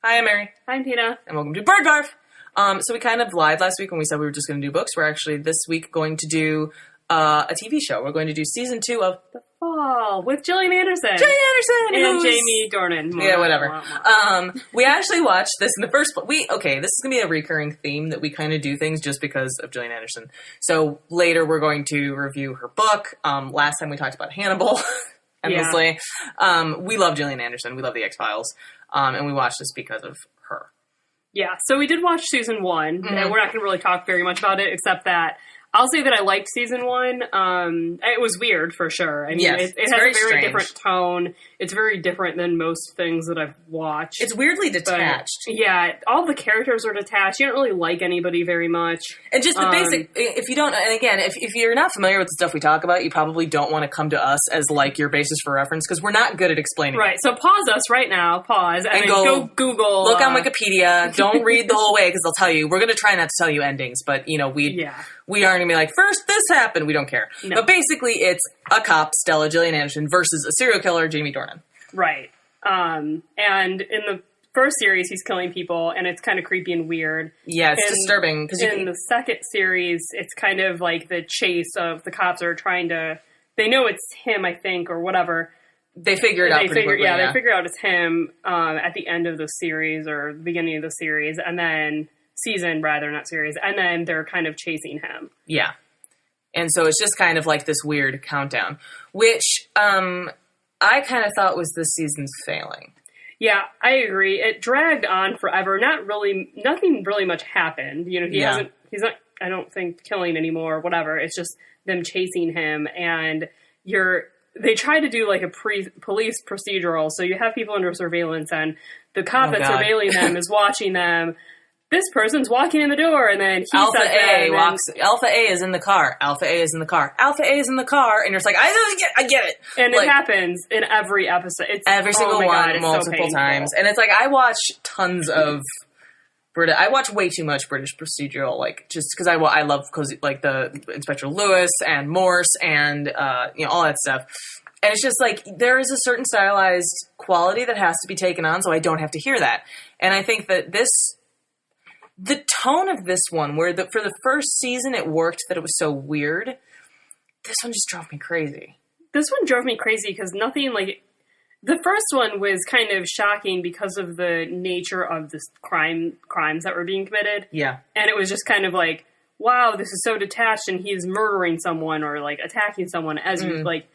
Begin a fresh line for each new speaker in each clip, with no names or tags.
Hi, I'm Mary.
I'm Tina.
And welcome to Bird Barf. So we kind of lied last week when we said we were just going to do books. We're actually this week going to do a TV show. We're going to do season 2 of
The Fall with Gillian Anderson.
And
Jamie Dornan.
Yeah, whatever. We actually watched this in the first... This is going to be a recurring theme that we kind of do things just because of Gillian Anderson. So later we're going to review her book. Last time we talked about Hannibal. Endlessly. Yeah. We love Gillian Anderson. We love the X-Files. And we watched this because of her.
Yeah, so we did watch season 1, and we're not going to really talk very much about it, except that I'll say that I liked season 1. It was weird, for sure. I mean,
yes,
it has a very different tone. It's very different than most things that I've watched.
It's weirdly detached.
But, yeah, all the characters are detached. You don't really like anybody very much.
And just the basic, if you don't, and again, if you're not familiar with the stuff we talk about, you probably don't want to come to us as, like, your basis for reference, because we're not good at explaining
Right,
it.
So pause us right now, and go Google.
Look on Wikipedia. Don't read the whole way, because they'll tell you. We're going to try not to tell you endings, but, you know, we aren't going to be like, first this happened. We don't care. No. But basically, it's a cop, Stella, Gillian Anderson, versus a serial killer, Jamie Dornan.
Right. And in the first series, he's killing people, and it's kind of creepy and weird.
Yeah, it's disturbing.
In the second series, it's kind of like the chase of the cops are trying to... They know it's him, I think, or whatever.
They figure it out pretty quickly.
Yeah, they figure out it's him at the end of the series, or the beginning of the series, and then... Season, rather, not series. And then they're kind of chasing him. Yeah.
And so it's just kind of like this weird countdown, which I kind of thought was this season's failing.
Yeah, I agree. It dragged on forever. Nothing really much happened. You know, he's not, I don't think, killing anymore or whatever. It's just them chasing him, and they try to do like a police procedural. So you have people under surveillance, and the cop that's surveilling them is watching them. This person's walking in the door, and then
Alpha A is in the car. Alpha A is in the car. Alpha A is in the car, and you're just like, I get it.
And it happens in every episode. It's
every single one, multiple times. And it's like, I watch tons of I watch way too much British procedural, like, just because I love, like, the Inspector Lewis and Morse and, all that stuff. And it's just like, there is a certain stylized quality that has to be taken on, so I don't have to hear that. And I think that the tone of this one, where for the first season it worked that it was so weird, this one just drove me crazy.
This one drove me crazy because nothing, like... The first one was kind of shocking because of the nature of the crimes that were being committed.
Yeah.
And it was just kind of like, wow, this is so detached, and he's murdering someone or, like, attacking someone as you, like,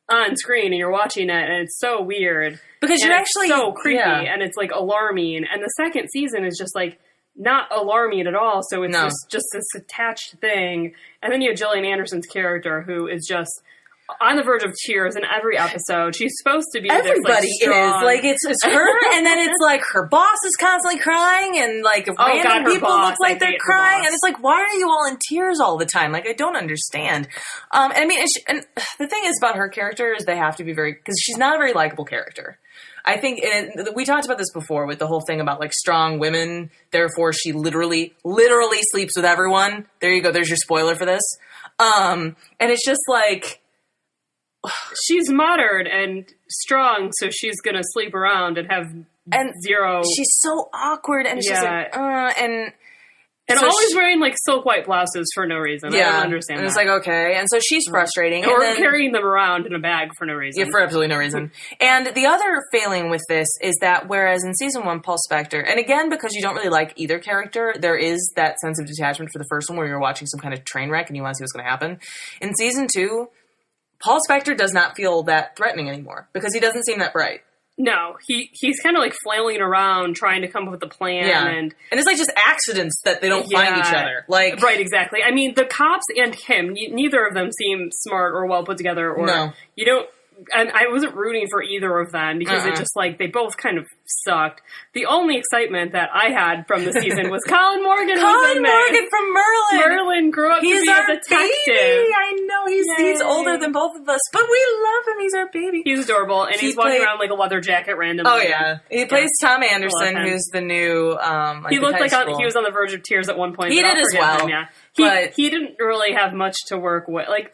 on screen, and you're watching it, and it's so weird.
Because you're actually...
so creepy, and it's, like, alarming. And the second season is just, like... not alarming at all, so it's just this attached thing. And then you have Gillian Anderson's character, who is just on the verge of tears in every episode. She's supposed to be
everybody
this, like, strong...
is. Like, it's her, and then it's like her boss is constantly crying, and like random people look like they're crying, and it's like, why are you all in tears all the time? Like, I don't understand. I mean, and the thing is about her character is they have to be because she's not a very likable character. I think we talked about this before with the whole thing about, like, strong women. Therefore, she literally sleeps with everyone. There you go. There's your spoiler for this. And it's just like...
She's modern and strong, so she's going to sleep around and have zero...
She's so awkward, and it's just like...
And so always wearing, like, silk white blouses for no reason. Yeah. I don't understand
and it's like, okay. And so she's frustrating.
Or carrying them around in a bag for no reason.
Yeah, for absolutely no reason. And the other failing with this is that whereas in season 1, Paul Spector, and again, because you don't really like either character, there is that sense of detachment for the first one where you're watching some kind of train wreck and you want to see what's going to happen. In season 2, Paul Spector does not feel that threatening anymore because he doesn't seem that bright.
No, he's kind of like flailing around trying to come up with a plan, and
it's like just accidents that they don't find each other. Like,
right, exactly. I mean, the cops and him, neither of them seem smart or well put together, or you don't. And I wasn't rooting for either of them because it just, like, they both kind of sucked. The only excitement that I had from the season was Colin Morgan.
Colin Morgan from Merlin.
Merlin grew up to be a detective.
Baby. I know he's older than both of us, but we love him. He's our baby.
He's adorable, and he's walking around like a leather jacket randomly.
Oh yeah, he plays Tom Anderson, who's the new.
He looked like he was on the verge of tears at one point.
He did as well.
He didn't really have much to work with. Like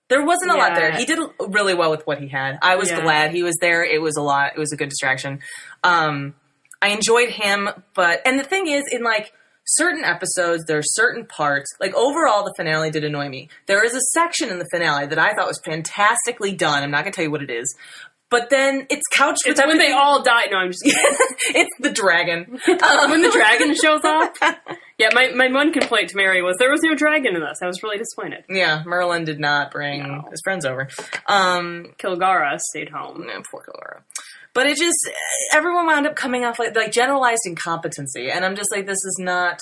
there wasn't a lot there. He did really well with what he had. I was glad he was there. It was a lot. It was a good distraction. I enjoyed him, and the thing is, in, like, certain episodes, there are certain parts, like, overall, the finale did annoy me. There is a section in the finale that I thought was fantastically done. I'm not going to tell you what it is. But then it's couched with
when they all die. No, I'm just kidding.
It's the dragon.
When the dragon shows up. Yeah, my one complaint to Mary was there was no dragon in this. I was really disappointed.
Yeah, Merlin did not bring his friends over.
Kilgara stayed home.
No, poor Kilgara. But it just, everyone wound up coming off like generalized incompetency. And I'm just like, this is not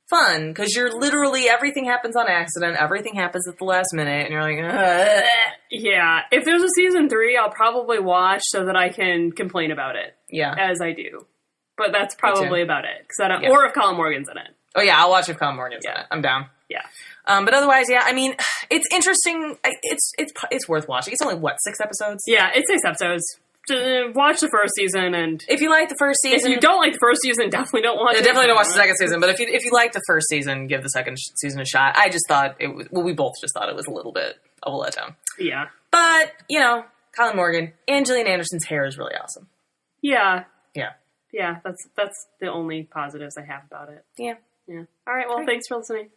fun. Because you're literally, everything happens on accident. Everything happens at the last minute. And you're like, ugh.
Yeah. If there's a season 3, I'll probably watch so that I can complain about it.
Yeah.
As I do. But that's probably about it. Cause I don't, or if Colin Morgan's in it.
Oh yeah, I'll watch if Colin Morgan's in it. I'm down.
Yeah.
But otherwise, yeah, I mean, it's interesting. It's worth watching. It's only, 6 episodes?
Yeah, it's 6 episodes. Watch the first season, and
if you like the first season,
if you don't like the first season, definitely don't watch it.
Definitely don't watch the second season. But if you like the first season, give the second season a shot. I just thought it was, we both just thought it was a little bit of a letdown.
Yeah.
But, Colin Morgan and Gillian Anderson's hair is really awesome.
Yeah.
Yeah.
Yeah, that's the only positives I have about it.
Yeah.
Yeah. All right, well, thanks for listening.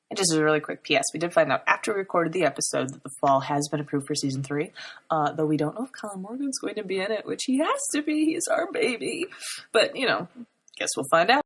And just a really quick PS, we did find out after we recorded the episode that The Fall has been approved for season 3, though we don't know if Colin Morgan's going to be in it, which he has to be. He's our baby. But, guess we'll find out.